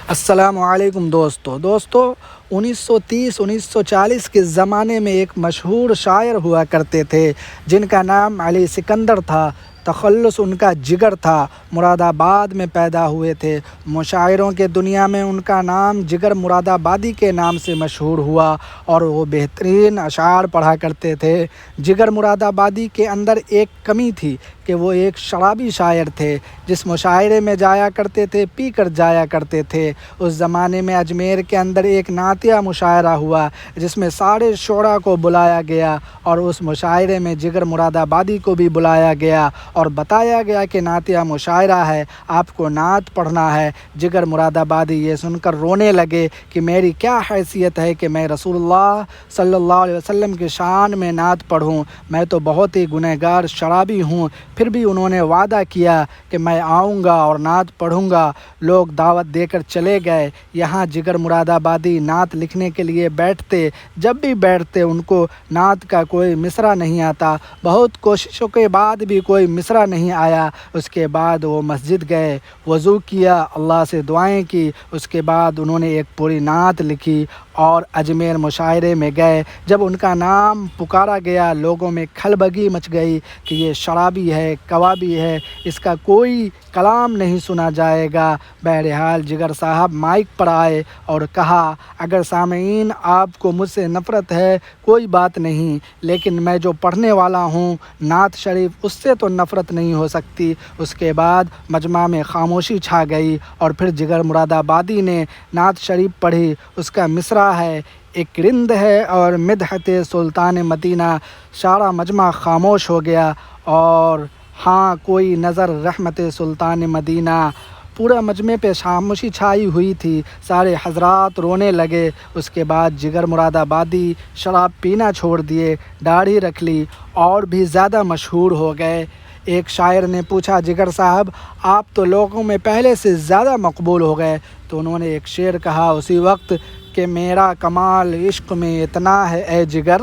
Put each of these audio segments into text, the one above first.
السلام علیکم دوستو 1930-1940 کے زمانے میں ایک مشہور شاعر ہوا کرتے تھے جن کا نام علی سکندر تھا۔ تخلص ان کا جگر تھا۔ مراد آباد میں پیدا ہوئے تھے۔ مشاعروں کے دنیا میں ان کا نام جگر مراد آبادی کے نام سے مشہور ہوا اور وہ بہترین اشعار پڑھا کرتے تھے۔ جگر مراد آبادی کے اندر ایک کمی تھی کہ وہ ایک شرابی شاعر تھے۔ جس مشاعرے میں جایا کرتے تھے پی کر جایا کرتے تھے۔ اس زمانے میں اجمیر کے اندر ایک نعتیہ مشاعرہ ہوا جس میں سارے شعراء کو بلایا گیا اور اس مشاعرے میں جگر مراد آبادی کو بھی بلایا گیا اور بتایا گیا کہ نعتیہ مشاعرہ ہے، آپ کو نعت پڑھنا ہے۔ جگر مراد آبادی یہ سن کر رونے لگے کہ میری کیا حیثیت ہے کہ میں رسول اللہ صلی اللہ علیہ وسلم کی شان میں نعت پڑھوں، میں تو بہت ہی گنہگار شرابی ہوں۔ پھر بھی انہوں نے وعدہ کیا کہ میں آؤں گا اور نعت پڑھوں گا۔ لوگ دعوت دے کر چلے گئے۔ یہاں جگر مراد آبادی نعت لکھنے کے لیے بیٹھتے، جب بھی بیٹھتے ان کو نعت کا کوئی مصرع نہیں آتا۔ بہت کوششوں کے بعد بھی کوئی مصرع نہیں آیا۔ اس کے بعد وہ مسجد گئے، وضو کیا، اللہ سے دعائیں کی۔ اس کے بعد انہوں نے ایک پوری نعت لکھی اور اجمیر مشاعرے میں گئے۔ جب ان کا نام پکارا گیا لوگوں میں کھلبگی مچ گئی کہ یہ شرابی ہے، کبابی ہے، اس کا کوئی کلام نہیں سنا جائے گا۔ بہرحال جگر صاحب مائک پر آئے اور کہا، اگر سامعین آپ کو مجھ سے نفرت ہے کوئی بات نہیں، لیکن میں جو پڑھنے والا ہوں نعت شریف، اس سے تو نفرت نہیں ہو سکتی۔ اس کے بعد مجمع میں خاموشی چھا گئی اور پھر جگر مراد آبادی نے نعت شریف پڑھی۔ اس کا مصرع ہے، ایک رند ہے اور مدحت سلطان مدینہ۔ سارا مجمع خاموش ہو گیا اور ہاں کوئی نظر رحمت سلطان مدینہ۔ پورا مجمع پہ خاموشی چھائی ہوئی تھی، سارے حضرات رونے لگے۔ اس کے بعد جگر مراد آبادی شراب پینا چھوڑ دیے، داڑھی رکھ لی اور بھی زیادہ مشہور ہو گئے۔ ایک شاعر نے پوچھا، جگر صاحب آپ تو لوگوں میں پہلے سے زیادہ مقبول ہو گئے۔ تو انہوں نے ایک شعر کہا اسی وقت کہ میرا کمال عشق میں اتنا ہے اے جگر،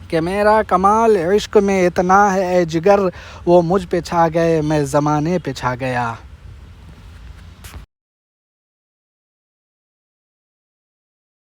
کہ میرا کمال عشق میں اتنا ہے اے جگر، وہ مجھ پہ چھا گئے میں زمانے پہ چھا گیا۔